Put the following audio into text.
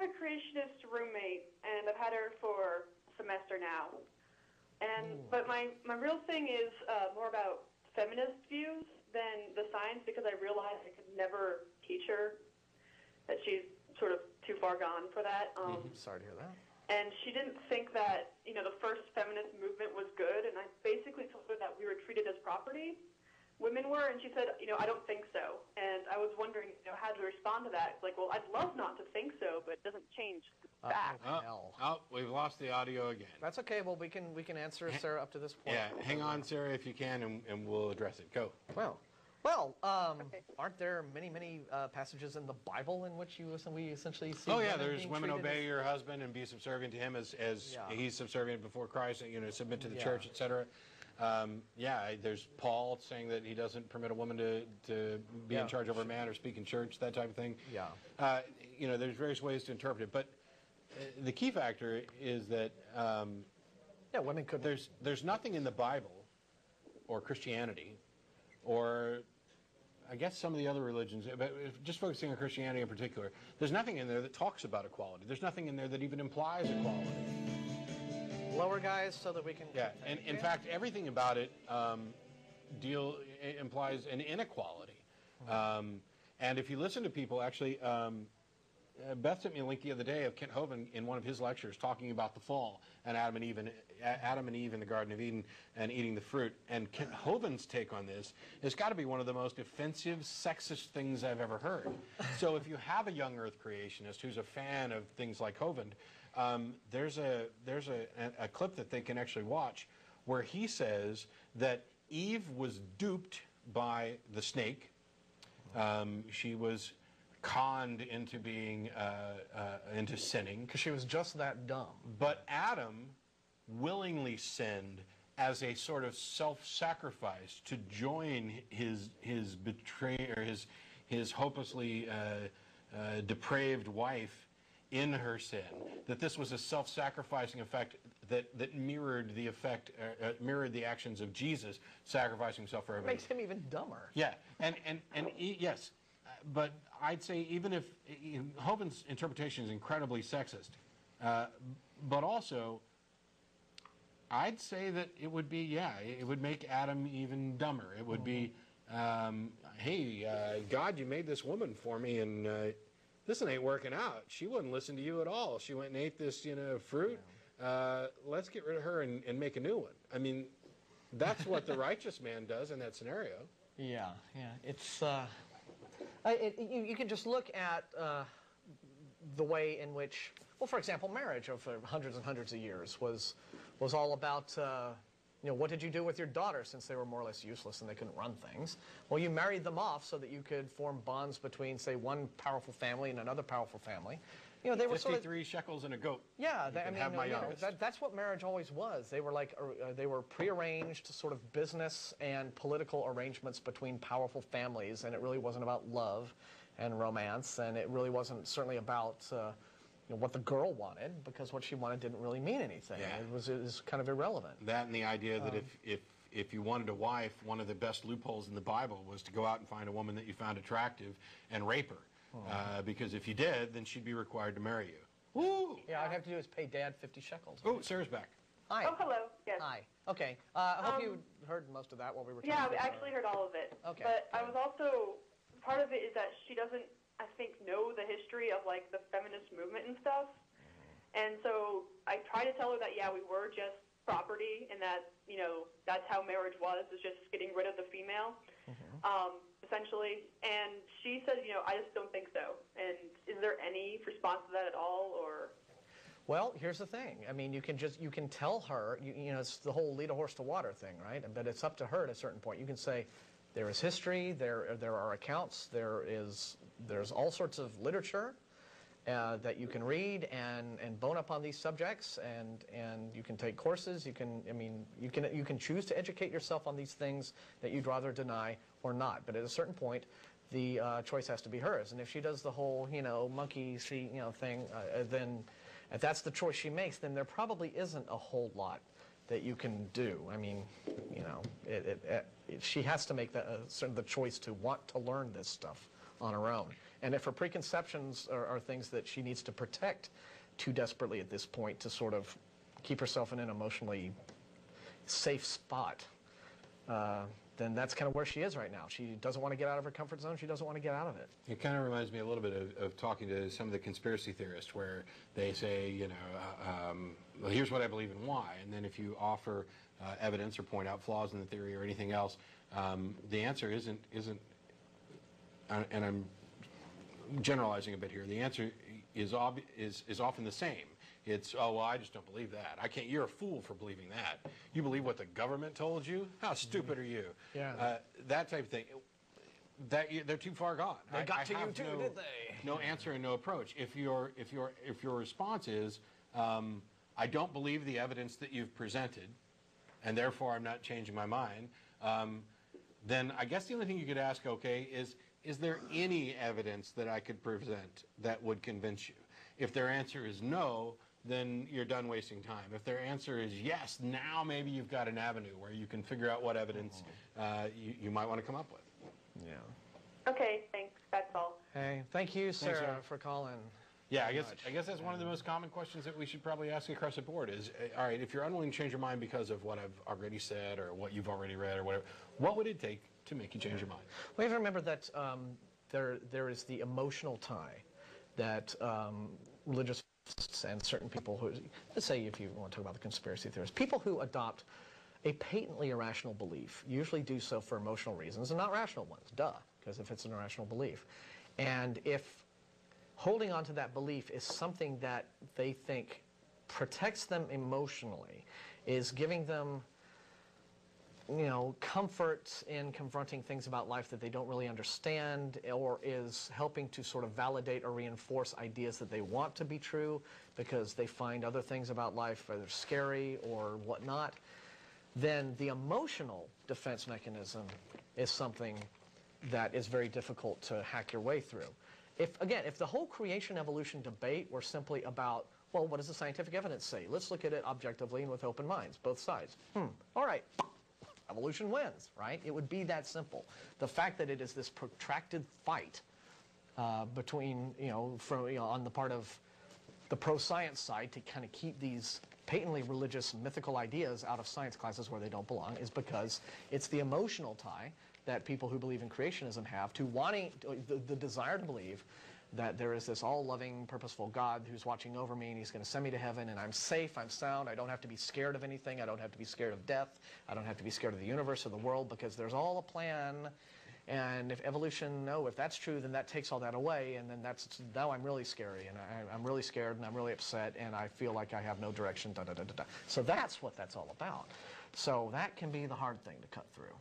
have a creationist roommate, and I've had her for a semester now. But my real thing is more about feminist views than the science, because I realized I could never teach her, that she's sort of too far gone for that. Sorry to hear that. And she didn't think that, the first feminist movement was good, and I basically told her that we were treated as property. Women were, and she said, I don't think so. And I was wondering, how to respond to that. It's like, well, I'd love not to think so, but it doesn't change facts. We've lost the audio again. That's okay. Well, we can answer Sarah up to this point. Yeah, hang on, Sarah, if you can, and we'll address it. Go. Well, Okay. aren't there many passages in the Bible in which we essentially see? Oh yeah, there's women obey your husband and be subservient to him as he's subservient before Christ. Submit to the church, etc. There's Paul saying that he doesn't permit a woman to be in charge over a man or speak in church, that type of thing. Yeah. There's various ways to interpret it, but the key factor is that women could. There's nothing in the Bible or Christianity or I guess some of the other religions, but just focusing on Christianity in particular, there's nothing in there that talks about equality. There's nothing in there that even implies equality. Lower guys so that we can... Yeah, and in fact, everything about it implies an inequality. And if you listen to people, actually, Beth sent me a link the other day of Kent Hovind in one of his lectures talking about the fall and Adam and Eve in the Garden of Eden and eating the fruit. And Kent Hovind's take on this has got to be one of the most offensive, sexist things I've ever heard. So if you have a young Earth creationist who's a fan of things like Hovind, there's a clip that they can actually watch where he says that Eve was duped by the snake. She was conned into being into sinning because she was just that dumb. But Adam willingly sinned as a sort of self-sacrifice to join his betrayer, his hopelessly depraved wife in her sin. That this was a self-sacrificing effect that mirrored the effect, mirrored the actions of Jesus sacrificing himself for everybody. Makes him even dumber. Yeah, yes. But I'd say even if Hovind's interpretation is incredibly sexist, but also I'd say that it would be, it would make Adam even dumber. It would be, hey, God, you made this woman for me, and this ain't working out. She wouldn't listen to you at all. She went and ate this, fruit. Let's get rid of her and make a new one. I mean, that's what the righteous man does in that scenario. Yeah. It's... you can just look at the way in which, well, for example, marriage over hundreds and hundreds of years was all about, what did you do with your daughter since they were more or less useless and they couldn't run things? Well, you married them off so that you could form bonds between, say, one powerful family and another powerful family. They were 53 shekels and a goat. Yeah, youngest. That's what marriage always was. They were like they were prearranged sort of business and political arrangements between powerful families, and it really wasn't about love and romance, and it really wasn't certainly about what the girl wanted, because what she wanted didn't really mean anything. Yeah. It was kind of irrelevant. That and the idea that if you wanted a wife, one of the best loopholes in the Bible was to go out and find a woman that you found attractive and rape her. Because if you did, then she'd be required to marry you. Woo! Yeah, all I'd have to do is pay Dad 50 shekels. Oh, Sarah's back. Hi. Oh, hello. Yes. Hi. Okay. I hope you heard most of that while we were talking. Yeah, I actually heard all of it. Okay. But I was also, part of it is that she doesn't, I think, know the history of, like, the feminist movement and stuff. And so I try to tell her that, we were just property, and that, that's how marriage was just getting rid of the female. Essentially, and she says, I just don't think so. And is there any response to that at all, or? Well, here's the thing. I mean, you can tell her, it's the whole lead a horse to water thing, right? But it's up to her at a certain point. You can say, there is history, there are accounts, there's all sorts of literature that you can read and bone up on these subjects, and you can take courses. You can choose to educate yourself on these things that you'd rather deny or not. But at a certain point, the choice has to be hers. And if she does the whole monkey see thing, then if that's the choice she makes, then there probably isn't a whole lot that you can do. I mean, she has to make the choice to want to learn this stuff on her own. And if her preconceptions are things that she needs to protect too desperately at this point to sort of keep herself in an emotionally safe spot, then that's kind of where she is right now. She doesn't want to get out of her comfort zone. She doesn't want to get out of it. It kind of reminds me a little bit of talking to some of the conspiracy theorists where they say, you know, well, here's what I believe and why. And then if you offer evidence or point out flaws in the theory or anything else, the answer isn't, and I'm generalizing a bit here, the answer is often the same. It's, oh, well, I just don't believe that. You're a fool for believing that. You believe what the government told you? How stupid are you? Yeah. That type of thing. They're too far gone. They got to you too, did they? No answer and no approach. If your response is, I don't believe the evidence that you've presented, and therefore I'm not changing my mind, then I guess the only thing you could ask, okay, is there any evidence that I could present that would convince you? If their answer is no, then you're done wasting time. If their answer is yes, now maybe you've got an avenue where you can figure out what evidence you might want to come up with. Yeah. Okay, thanks. That's all. Hey, thank you, Sarah, Sarah. for calling. Yeah, I guess that's one of the most common questions that we should probably ask across the board is, all right, if you're unwilling to change your mind because of what I've already said or what you've already read or whatever, what would it take to make you change your mind? We have to remember that there is the emotional tie that religious and certain people who, let's say if you want to talk about the conspiracy theorists, people who adopt a patently irrational belief usually do so for emotional reasons and not rational ones, duh, because if it's an irrational belief. And if holding on to that belief is something that they think protects them emotionally, is giving them, you know, comfort in confronting things about life that they don't really understand, or is helping to sort of validate or reinforce ideas that they want to be true because they find other things about life either scary or whatnot, then the emotional defense mechanism is something that is very difficult to hack your way through. If the whole creation evolution debate were simply about, well, what does the scientific evidence say? Let's look at it objectively and with open minds, both sides. All right. Evolution wins, right? It would be that simple. The fact that it is this protracted fight between, on the part of the pro-science side to kind of keep these patently religious mythical ideas out of science classes where they don't belong is because it's the emotional tie that people who believe in creationism have to wanting, the desire to believe that there is this all-loving, purposeful God who's watching over me and he's going to send me to heaven and I'm safe, I'm sound, I don't have to be scared of anything, I don't have to be scared of death, I don't have to be scared of the universe or the world because there's all a plan. And if evolution, if that's true, then that takes all that away and then now I'm really scary and I'm really scared and I'm really upset and I feel like I have no direction, da-da-da-da-da. So that's what that's all about. So that can be the hard thing to cut through.